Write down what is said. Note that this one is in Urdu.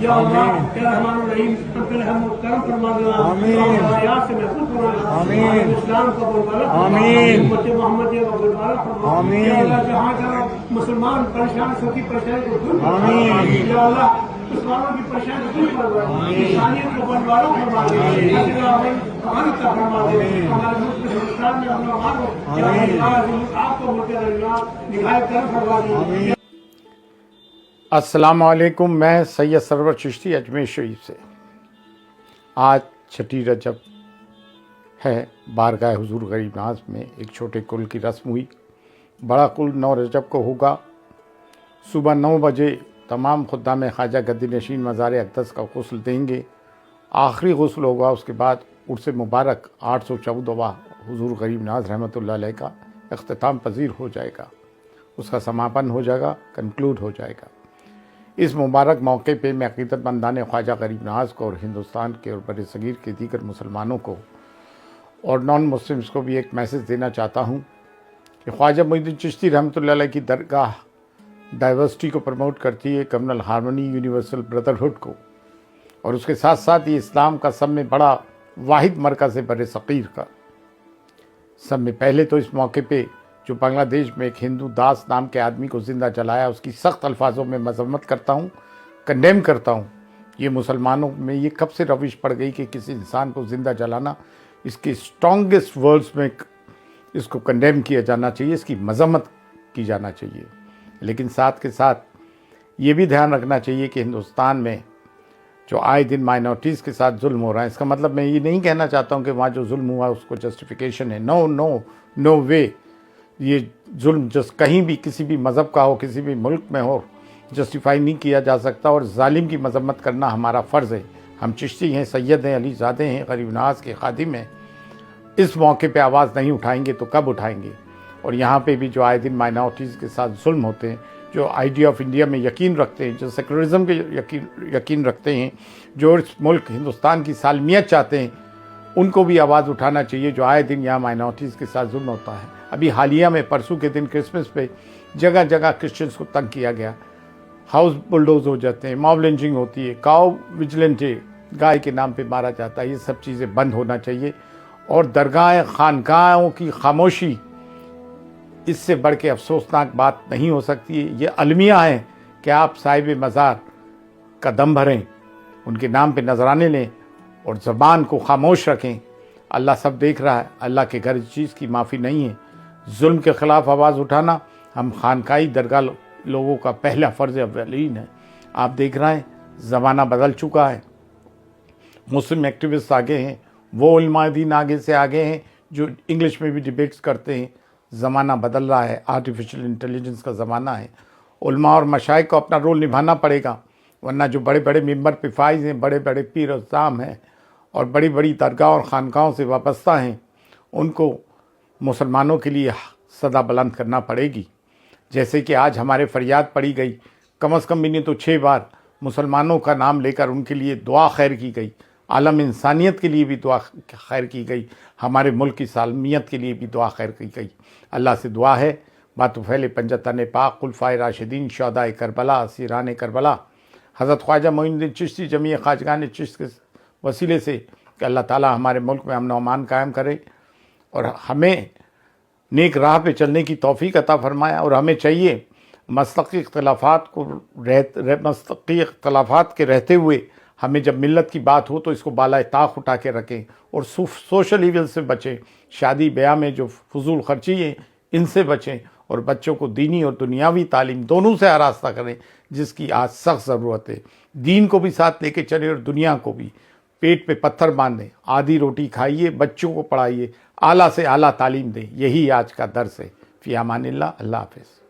یا اللہ یا رحمان الرحیم ہم پہ رحم و کرم فرما دینا، آمین، آیات سے محفوظ فرما دینا، آمین، اسلام کا بولبالا آمین، امت محمدیہ کا بولبالا فرما، آمین، یا اللہ جہاں جہاں مسلمان پریشان سب کی پریشانی کو دور فرما، آمین، یا اللہ مسلمانوں کی پریشانی کو دور فرما، انسانیت کو بولبالا فرما دے، ہماری طرف فرما دے، ہمارے ملک میں ہندوستان میں ہم امان ہو، یا اللہ آپ کو ملک نہایت کرم فرما دے۔ السلام علیکم، میں سید سرور چشتی اجمیر شریف سے۔ آج چھٹی رجب ہے، بارگاہ حضور غریب نواز میں ایک چھوٹے کل کی رسم ہوئی۔ بڑا کل 9 رجب کو ہوگا۔ صبح 9 بجے تمام خدام خواجہ گدی نشین مزار اقدس کا غسل دیں گے۔ آخری غسل ہوگا، اس کے بعد عرس مبارک 814واں حضور غریب نواز رحمۃ اللہ علیہ کا اختتام پذیر ہو جائے گا، اس کا سماپن ہو جائے گا، کنکلوڈ ہو جائے گا۔ اس مبارک موقع پہ میں عقیدت مندان خواجہ غریب نواز کو اور ہندوستان کے اور بر صغیر کے دیگر مسلمانوں کو اور نان مسلمز کو بھی ایک میسج دینا چاہتا ہوں کہ خواجہ معین الدین چشتی رحمۃ اللہ علیہ کی درگاہ ڈائیورسٹی کو پروموٹ کرتی ہے، کمیونل ہارمونی، یونیورسل بردرہڈ کو، اور اس کے ساتھ ساتھ یہ اسلام کا سب میں بڑا واحد مرکز ہے بر صغیر کا۔ سب میں پہلے تو اس موقع پہ جو بنگلہ دیش میں ایک ہندو داس نام کے آدمی کو زندہ جلایا، اس کی سخت الفاظوں میں مذمت کرتا ہوں، کنڈیم کرتا ہوں۔ یہ مسلمانوں میں یہ کب سے روش پڑ گئی کہ کسی انسان کو زندہ جلانا، اس کے اسٹرانگسٹ ورڈز میں اس کو کنڈیم کیا جانا چاہیے، اس کی مذمت کی جانا چاہیے۔ لیکن ساتھ کے ساتھ یہ بھی دھیان رکھنا چاہیے کہ ہندوستان میں جو آئے دن مائنورٹیز کے ساتھ ظلم ہو رہا ہے، اس کا مطلب میں یہ نہیں کہنا چاہتا ہوں کہ وہاں جو ظلم ہوا اس کو جسٹیفیکیشن ہے۔ نو وے، یہ ظلم کہیں بھی کسی بھی مذہب کا ہو، کسی بھی ملک میں ہو، جسٹیفائی نہیں کیا جا سکتا، اور ظالم کی مذمت کرنا ہمارا فرض ہے۔ ہم چشتی ہیں، سید ہیں، علی زادے ہیں، غریب نواز کے خادم ہیں۔ اس موقع پہ آواز نہیں اٹھائیں گے تو کب اٹھائیں گے؟ اور یہاں پہ بھی جو آئے دن مائنورٹیز کے ساتھ ظلم ہوتے ہیں، جو آئیڈیا آف انڈیا میں یقین رکھتے ہیں، جو سیکولرزم کے یقین رکھتے ہیں، جو اس ملک ہندوستان کی سالمیت چاہتے ہیں، ان کو بھی آواز اٹھانا چاہیے۔ جو آئے دن یہاں مائنورٹیز کے ساتھ ظلم ہوتا ہے، ابھی حالیہ میں پرسوں کے دن کرسمس پہ جگہ جگہ کرسچنس کو تنگ کیا گیا، ہاؤس بلڈوز ہو جاتے ہیں، موب لنچنگ ہوتی ہے، کاؤ ویجیلنٹے گائے کے نام پہ مارا جاتا ہے۔ یہ سب چیزیں بند ہونا چاہیے، اور درگاہیں، خانقاہوں کی خاموشی اس سے بڑھ کے افسوسناک بات نہیں ہو سکتی ہے۔ یہ المیہ ہے کہ آپ صاحب مزار کا دم بھریں، ان کے نام پہ نذرانے لیں اور زبان کو خاموش رکھیں۔ اللہ سب دیکھ رہا ہے، اللہ کے گھر اس چیز کی معافی نہیں ہے۔ ظلم کے خلاف آواز اٹھانا ہم خانقاہی درگاہ لوگوں کا پہلا فرض اولین ہے۔ آپ دیکھ رہے ہیں زمانہ بدل چکا ہے، مسلم ایکٹیوسٹ آگے ہیں، وہ علماء دین آگے سے آگے ہیں جو انگلش میں بھی ڈیبیٹس کرتے ہیں۔ زمانہ بدل رہا ہے، آرٹیفیشل انٹیلیجنس کا زمانہ ہے۔ علماء اور مشائخ کو اپنا رول نبھانا پڑے گا، ورنہ جو بڑے بڑے ممبر پہ فائز ہیں، بڑے بڑے پیر اعظام ہیں اور بڑی بڑی درگاہ اور خانقاہوں سے وابستہ ہیں، ان کو مسلمانوں کے لیے صدا بلند کرنا پڑے گی۔ جیسے کہ آج ہمارے فریاد پڑی گئی، کم از کم بھی نہیں تو 6 بار مسلمانوں کا نام لے کر ان کے لیے دعا خیر کی گئی، عالم انسانیت کے لیے بھی دعا خیر کی گئی، ہمارے ملک کی سالمیت کے لیے بھی دعا خیر کی گئی۔ اللہ سے دعا ہے، بات پھیلے پنجتن پاک، خلفائے راشدین، شہدائے کربلا، اسیران کربلا، حضرت خواجہ معین الدین چشتی، جمیع خواجگان چشت کے وسیلے سے کہ اللہ تعالی ہمارے ملک میں امن و امان قائم کرے اور ہمیں نیک راہ پہ چلنے کی توفیق عطا فرمایا۔ اور ہمیں چاہیے مسلقی اختلافات کے رہتے ہوئے ہمیں جب ملت کی بات ہو تو اس کو بالائے طاق اٹھا کے رکھیں اور سوشل ایول سے بچیں، شادی بیاہ میں جو فضول خرچی ہے ان سے بچیں، اور بچوں کو دینی اور دنیاوی تعلیم دونوں سے آراستہ کریں، جس کی آج سخت ضرورت ہے۔ دین کو بھی ساتھ لے کے چلیں اور دنیا کو بھی۔ پیٹ پہ پتھر باندھیں، آدھی روٹی کھائیے، بچوں کو پڑھائیے، اعلیٰ سے اعلیٰ تعلیم دیں، یہی آج کا درس ہے۔ فی امان اللہ، اللہ حافظ۔